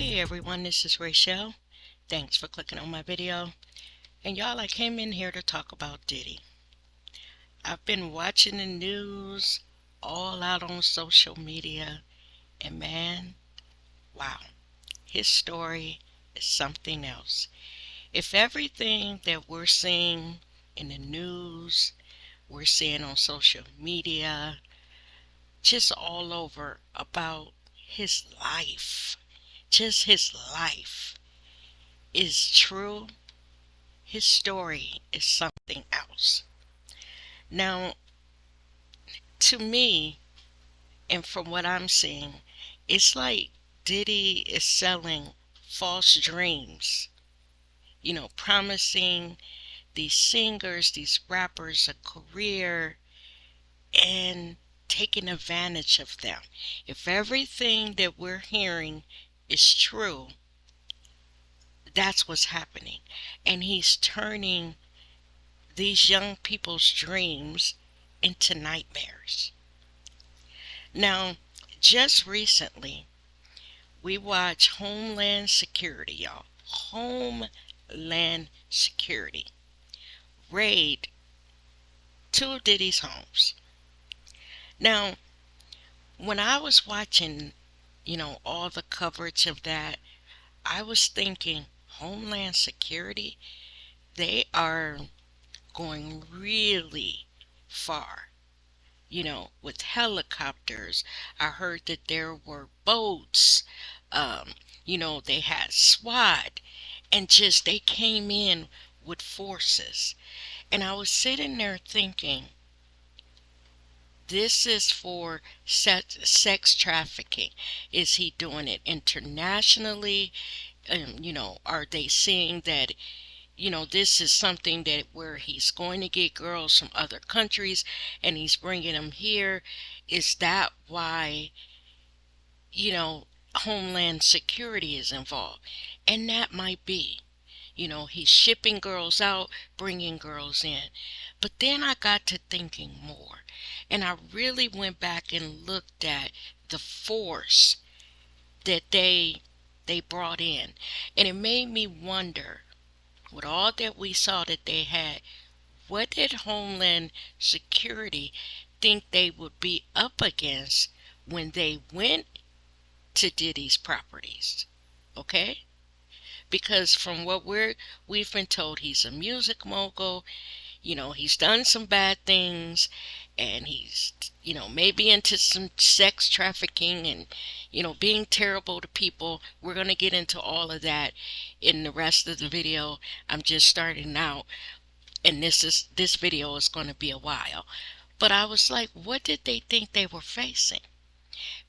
Hey everyone, this is Rachel. Thanks for clicking on my video. And y'all, I came in here to talk about Diddy. I've been watching the news all out on social media, and man, wow, his story is something else. If everything that we're seeing in the news, we're seeing on social media, just all over about his life, just his life is true, his story is something else. Now, to me, and from what I'm seeing, it's like Diddy is selling false dreams, promising these singers, these rappers a career and taking advantage of them. If everything that we're hearing is true, that's what's happening. And he's turning these young people's dreams into nightmares. Now, just recently, we watched Homeland Security, y'all. Homeland Security raid two of Diddy's homes. Now, when I was watching, all the coverage of that, I was thinking, Homeland Security, they are going really far, with helicopters. I heard that there were boats, they had SWAT, and just they came in with forces. And I was sitting there thinking, this is for sex trafficking. Is he doing it internationally? Are they seeing that this is something that where he's going to get girls from other countries and he's bringing them here? Is that why, Homeland Security is involved? And that might be. He's shipping girls out, bringing girls in. But then I got to thinking more, and I really went back and looked at the force that they brought in, and it made me wonder, with all that we saw that they had, what did Homeland Security think they would be up against when they went to Diddy's properties? Okay? Because from what we've been told, he's a music mogul. He's done some bad things, and he's, maybe into some sex trafficking and, being terrible to people. We're going to get into all of that in the rest of the video. I'm just starting out, and this video is going to be a while. But I was like, what did they think they were facing?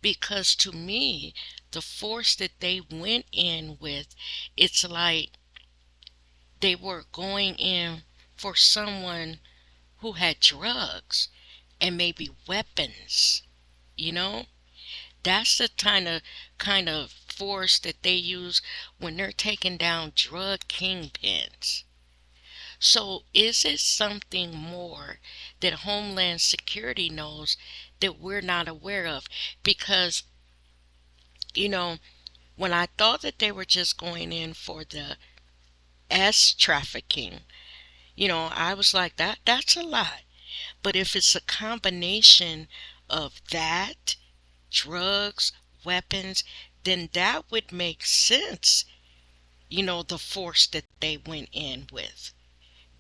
Because to me, the force that they went in with, it's like they were going in for someone who had drugs and maybe weapons. That's the kind of force that they use when they're taking down drug kingpins. So is it something more that Homeland Security knows that we're not aware of? Because, when I thought that they were just going in for the S trafficking, I was like, that's a lot. But if it's a combination of that, drugs, weapons, then that would make sense, the force that they went in with.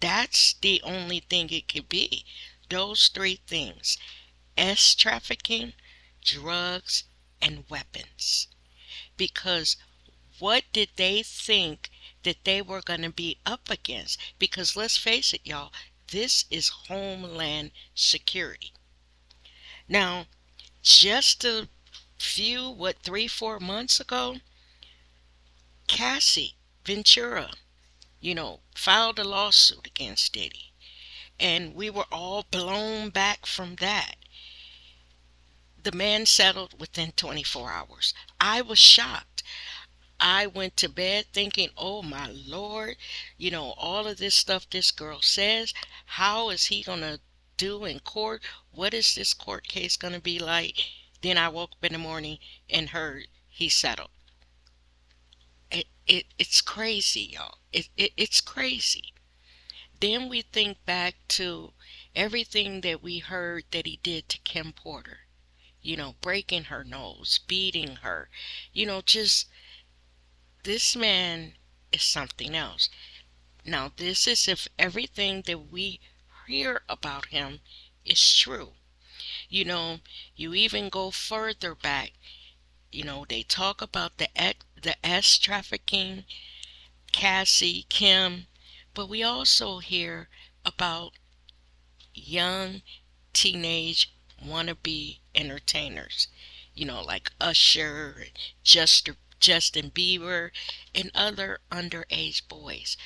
That's the only thing it could be. Those three things: S trafficking, drugs, and weapons. Because what did they think that they were going to be up against? Because let's face it, y'all, this is Homeland Security. Now, just a few, 3-4 months ago, Cassie Ventura, filed a lawsuit against Diddy. And we were all blown back from that. The man settled within 24 hours. I was shocked. I went to bed thinking, oh my Lord, all of this stuff this girl says, how is he going to do in court? What is this court case going to be like? Then I woke up in the morning and heard he settled. it's crazy, y'all. It's crazy. Then we think back to everything that we heard that he did to Kim Porter. Breaking her nose, beating her. Just this man is something else. Now, this is if everything that we hear about him is true. You know, you even go further back. They talk about the S trafficking, Cassie, Kim, but we also hear about young teenage wannabe entertainers, like Usher, Justin Bieber, and other underage boys.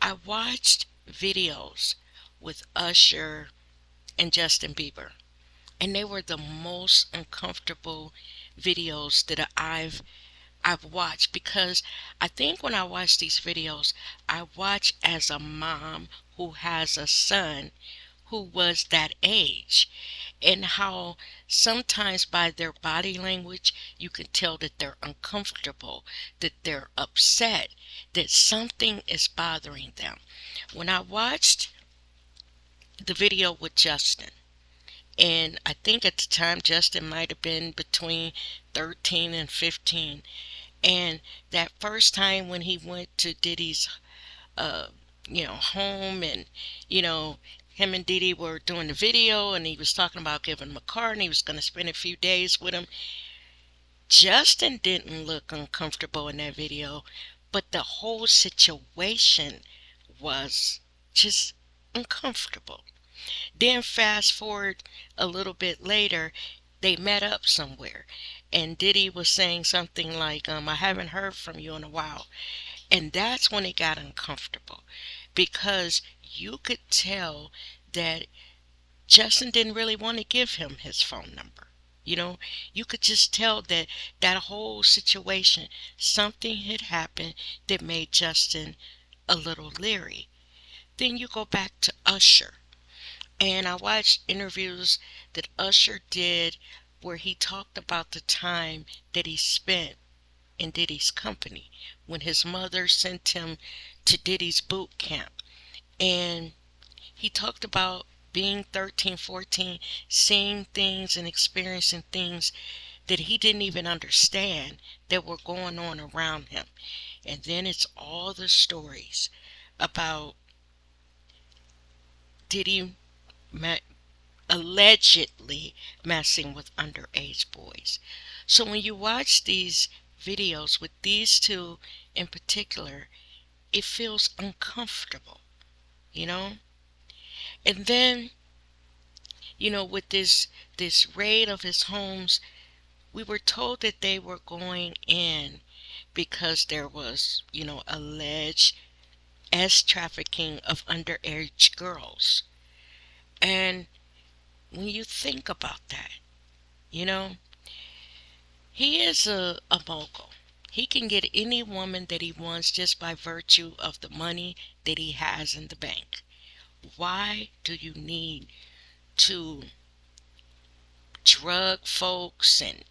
I watched videos with Usher and Justin Bieber, and they were the most uncomfortable videos that I've watched, because I think when I watch these videos, I watch as a mom who has a son who was that age, and how sometimes by their body language you can tell that they're uncomfortable, that they're upset, that something is bothering them. When I watched the video with Justin, and I think at the time Justin might have been between 13 and 15, and that first time when he went to Diddy's uh, home, and you know, him and Diddy were doing the video, and he was talking about giving him a car, and he was going to spend a few days with him. Justin didn't look uncomfortable in that video, but the whole situation was just uncomfortable. Then fast forward a little bit later, they met up somewhere, and Diddy was saying something like, I haven't heard from you in a while. And that's when it got uncomfortable, because you could tell that Justin didn't really want to give him his phone number. You could just tell that that whole situation, something had happened that made Justin a little leery. Then you go back to Usher, and I watched interviews that Usher did where he talked about the time that he spent in Diddy's company when his mother sent him to Diddy's boot camp. And he talked about being 13, 14, seeing things and experiencing things that he didn't even understand that were going on around him. And then it's all the stories about Diddy allegedly messing with underage boys. So when you watch these videos with these two in particular, it feels uncomfortable, you know? And then, with this raid of his homes, we were told that they were going in because there was, alleged trafficking of underage girls. And when you think about that, you know, he is a mogul. He can get any woman that he wants just by virtue of the money that he has in the bank. Why do you need to drug folks and,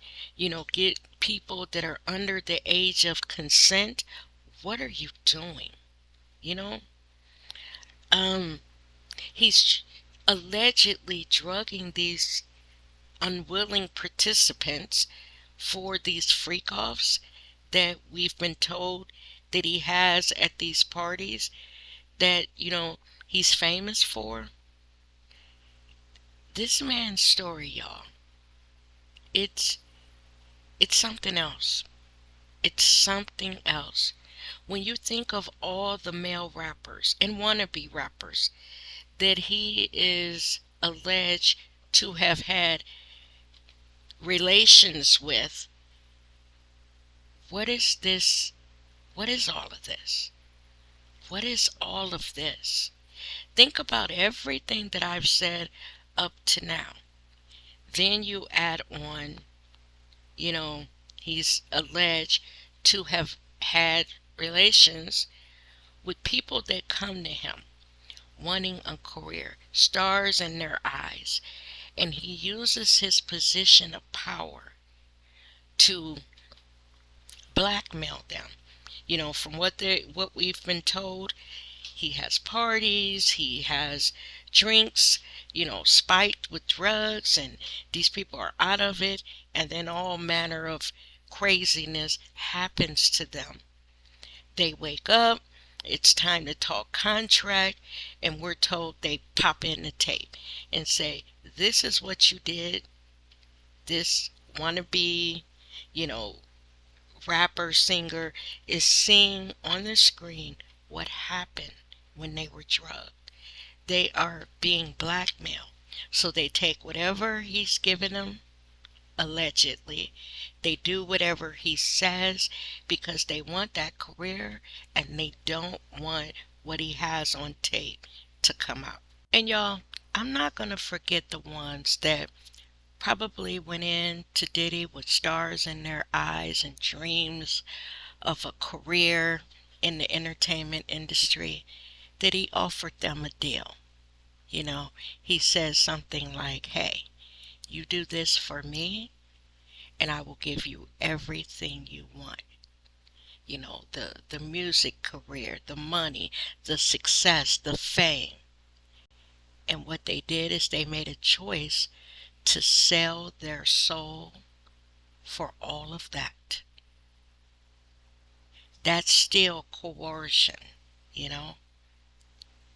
get people that are under the age of consent? What are you doing? You know? He's allegedly drugging these unwilling participants for these freak-offs that we've been told that he has at these parties that, he's famous for. This man's story, y'all, it's something else. It's something else. When you think of all the male rappers and wannabe rappers that he is alleged to have had relations with, what is this? What is all of this? What is all of this? Think about everything that I've said up to now. Then you add on, he's alleged to have had relations with people that come to him wanting a career, stars in their eyes, and he uses his position of power to blackmail them, From what we've been told, he has parties, he has drinks, spiked with drugs, and these people are out of it, and then all manner of craziness happens to them. They wake up, it's time to talk contract, and we're told they pop in the tape and say, this is what you did. This wannabe, you know, rapper, singer is seeing on the screen what happened when they were drugged. They are being blackmailed. So they take whatever he's given them, allegedly. They do whatever he says because they want that career and they don't want what he has on tape to come out. And y'all, I'm not going to forget the ones that probably went in to Diddy with stars in their eyes and dreams of a career in the entertainment industry, that he offered them a deal. He says something like, hey, you do this for me and I will give you everything you want. The music career, the money, the success, the fame. And what they did is they made a choice to sell their soul for all of that. That's still coercion, you know.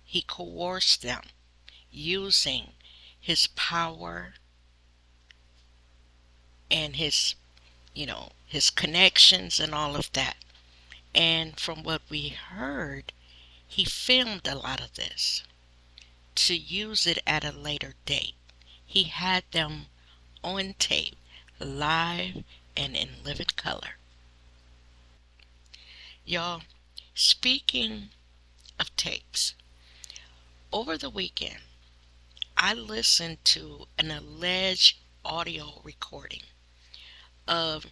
He coerced them using his power and his connections and all of that. And from what we heard, he filmed a lot of this to use it at a later date. He had them on tape, live and in living color. Y'all, speaking of tapes, over the weekend, I listened to an alleged audio recording of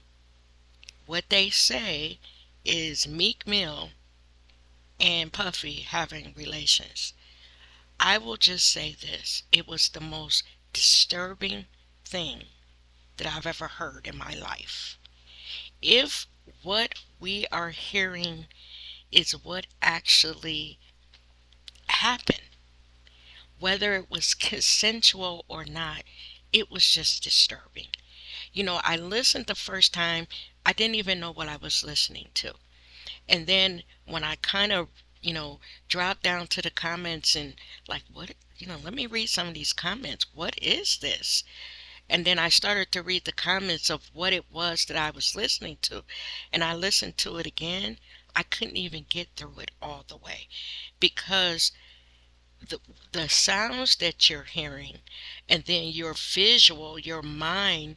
what they say is Meek Mill and Puffy having relations. I will just say this. It was the most disturbing thing that I've ever heard in my life. If what we are hearing is what actually happened, whether it was consensual or not, it was just disturbing. I listened the first time, I didn't even know what I was listening to. And then when I kind of, dropped down to the comments and like, what, let me read some of these comments. What is this? And then I started to read the comments of what it was that I was listening to. And I listened to it again. I couldn't even get through it all the way because the sounds that you're hearing and then your mind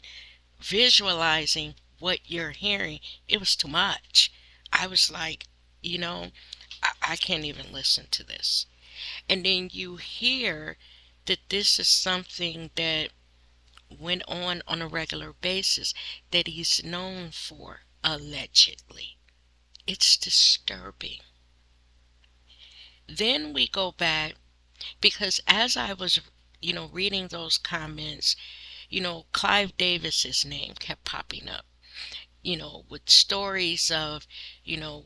visualizing what you're hearing, it was too much. I was like, I can't even listen to this. And then you hear that this is something that went on a regular basis that he's known for, allegedly. It's disturbing. Then we go back because as I was, reading those comments, Clive Davis's name kept popping up, with stories of,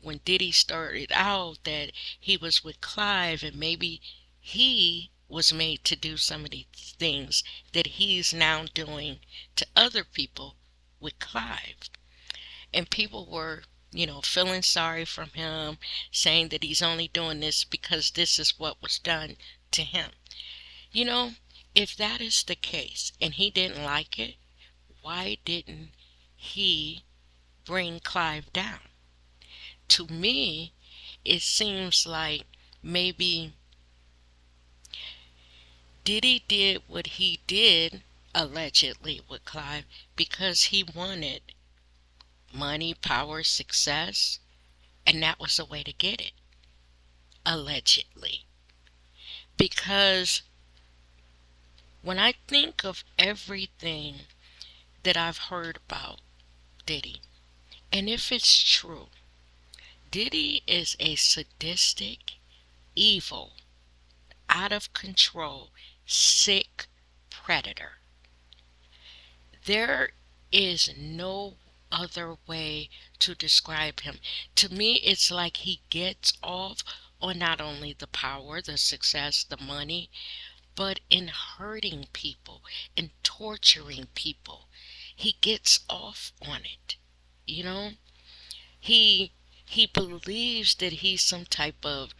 when Diddy started out that he was with Clive and maybe he was made to do some of these things that he's now doing to other people with Clive. And people were, feeling sorry for him, saying that he's only doing this because this is what was done to him. You know, if that is the case and he didn't like it, why didn't he bring Clive down? To me, it seems like maybe Diddy did what he did allegedly with Clive because he wanted money, power, success, and that was the way to get it, allegedly. Because when I think of everything that I've heard about Diddy, and if it's true, Diddy is a sadistic, evil, out of control, sick predator. There is no other way to describe him. To me, it's like he gets off on not only the power, the success, the money, but in hurting people and torturing people. He gets off on it. You know, he he believes that he's some type of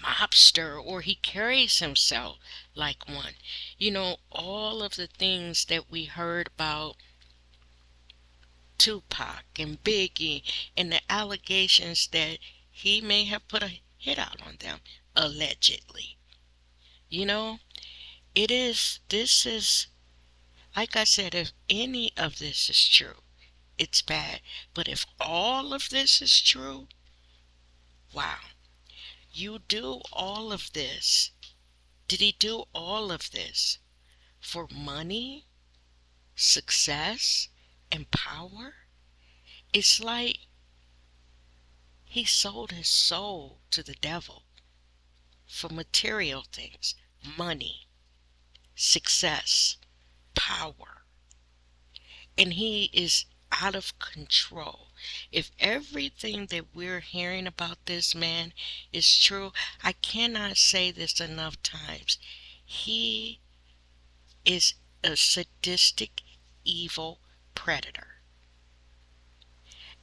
mobster, or he carries himself like one. All of the things that we heard about Tupac and Biggie, and the allegations that he may have put a hit out on them, allegedly. You know, this is, like I said, if any of this is true, it's bad. But if all of this is true, wow. You do all of this. Did he do all of this for money, success, and power? It's like he sold his soul to the devil for material things, money, success, power. And he is out of control. If everything that we're hearing about this man is true, I cannot say this enough times. He is a sadistic, evil predator.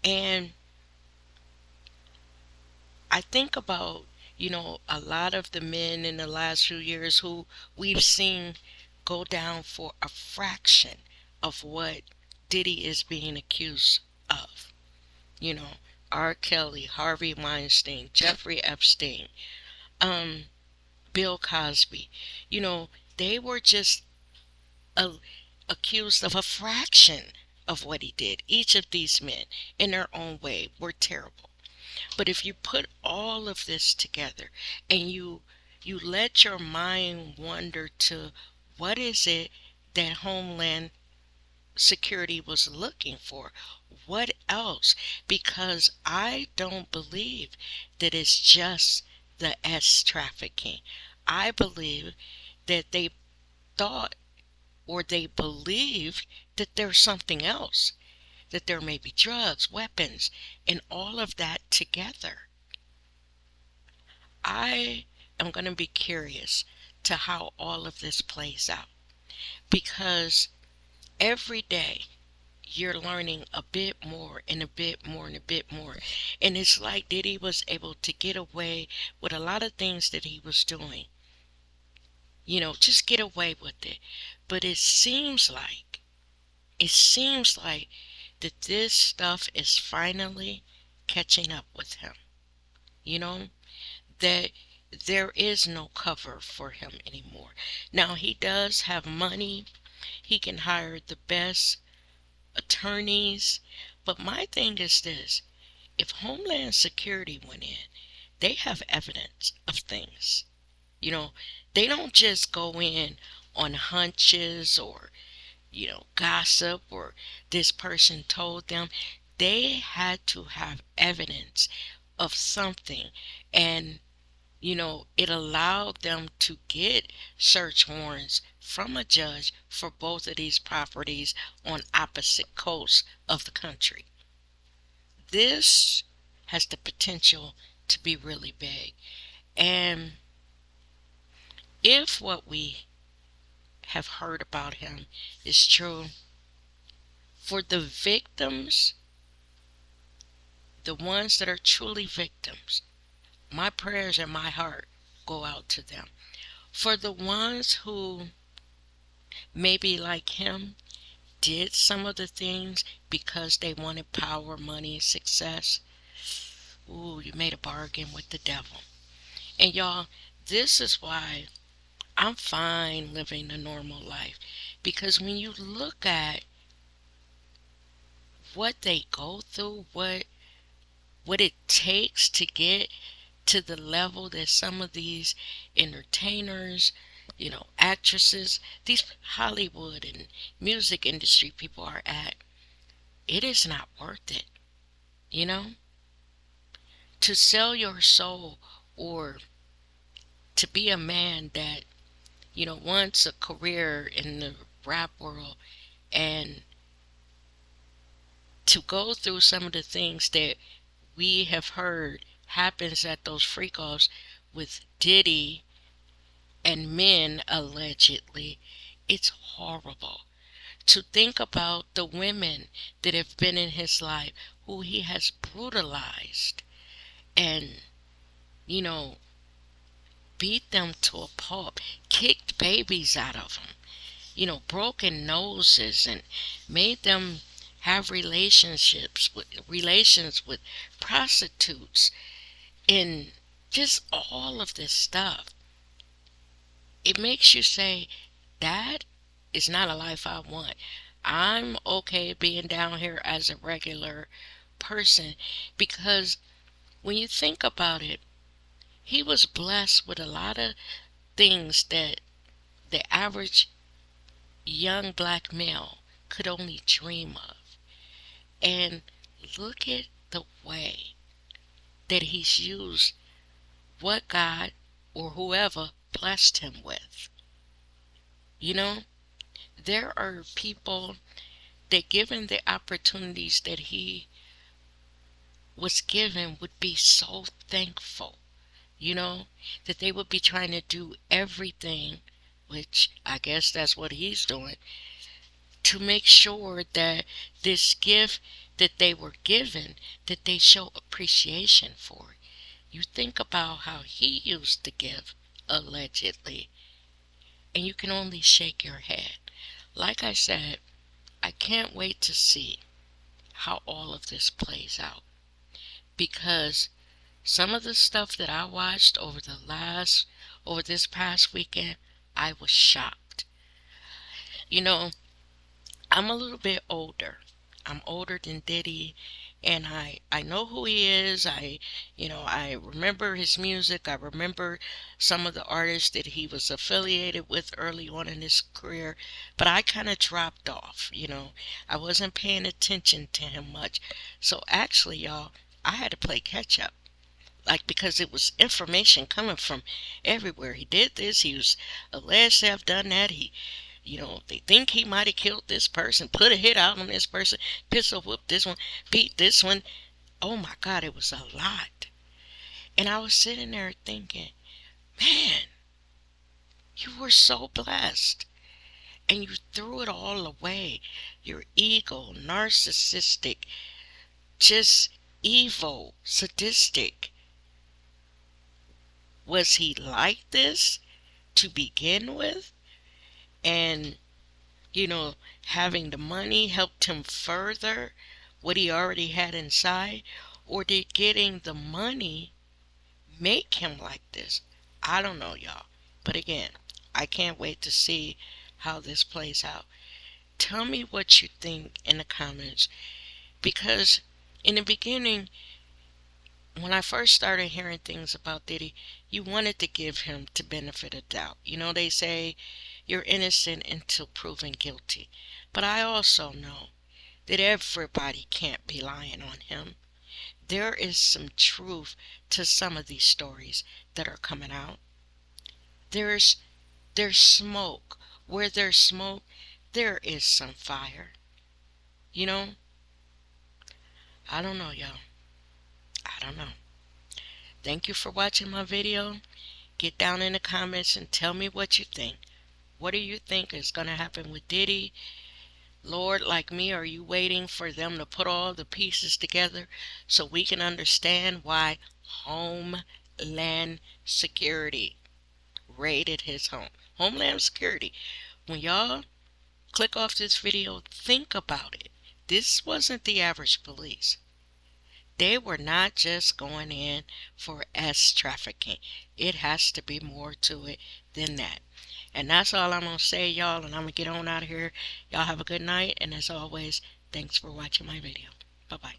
And I think about, a lot of the men in the last few years who we've seen go down for a fraction of what Diddy is being accused of. You know, R. Kelly, Harvey Weinstein, Jeffrey Epstein, um, Bill Cosby. They were just a, accused of a fraction of what he did. Each of these men, in their own way, were terrible. But if you put all of this together and you let your mind wander to what is it that Homeland Security was looking for? What else? Because I don't believe that it's just the S trafficking. I believe that they thought, or they believed, that there's something else, that there may be drugs, weapons, and all of that together. I am going to be curious to how all of this plays out, because every day you're learning a bit more and a bit more and a bit more. And it's like Diddy was able to get away with a lot of things that he was doing. Just get away with it. But it seems like that this stuff is finally catching up with him. You know, that there is no cover for him anymore. Now, he does have money. He can hire the best attorneys. But my thing is this: if Homeland Security went in, they have evidence of things. They don't just go in on hunches, or, gossip, or this person told them. They had to have evidence of something. And it allowed them to get search warrants from a judge for both of these properties on opposite coasts of the country. This has the potential to be really big. And if what we have heard about him is true, for the victims, the ones that are truly victims, my prayers and my heart go out to them. For the ones who, maybe like him, did some of the things because they wanted power, money, success, ooh, you made a bargain with the devil. And y'all, this is why I'm fine living a normal life. Because when you look at what they go through, what it takes to get to the level that some of these entertainers, actresses, these Hollywood and music industry people are at, it is not worth it. You know, to sell your soul, or to be a man that, wants a career in the rap world, and to go through some of the things that we have heard happens at those freak offs with Diddy and men allegedly, it's horrible. To think about the women that have been in his life who he has brutalized and, you know, beat them to a pulp, kicked babies out of them, broken noses, and made them have relations with prostitutes, and just all of this stuff. It makes you say, that is not a life I want. I'm okay being down here as a regular person, because when you think about it, he was blessed with a lot of things that the average young black male could only dream of. And look at the way that he's used what God or whoever blessed him with. There are people that, given the opportunities that he was given, would be so thankful, that they would be trying to do everything, which I guess that's what he's doing, to make sure that this gift that they were given, that they show appreciation for it. You think about how he used the gift, allegedly, and you can only shake your head. Like I said, I can't wait to see how all of this plays out, because some of the stuff that I watched over this past weekend, I was shocked. I'm a little bit older. I'm older than Diddy, and I know who he is. I remember his music. I remember some of the artists that he was affiliated with early on in his career, but I kind of dropped off. I wasn't paying attention to him much. So actually, y'all, I had to play catch up. Because it was information coming from everywhere. He did this. He was alleged to have done that. They think he might have killed this person, put a hit out on this person, pistol whipped this one, beat this one. Oh my God, it was a lot. And I was sitting there thinking, man, you were so blessed. And you threw it all away. Your ego, narcissistic, just evil, sadistic. Was he like this to begin with? And, having the money helped him further what he already had inside? Or did getting the money make him like this? I don't know, y'all. But again, I can't wait to see how this plays out. Tell me what you think in the comments, because in the beginning, when I first started hearing things about Diddy, you wanted to give him the benefit of doubt. They say you're innocent until proven guilty. But I also know that everybody can't be lying on him. There is some truth to some of these stories that are coming out. There's smoke. Where there's smoke, there is some fire. I don't know, y'all. I don't know. Thank you for watching my video. Get down in the comments and tell me what you think. What do you think is going to happen with Diddy? Lord, like me, are you waiting for them to put all the pieces together so we can understand why Homeland Security raided his home? Homeland Security. When y'all click off this video, think about it. This wasn't the average police. They were not just going in for S trafficking. It has to be more to it than that. And that's all I'm going to say, y'all, and I'm going to get on out of here. Y'all have a good night, and as always, thanks for watching my video. Bye-bye.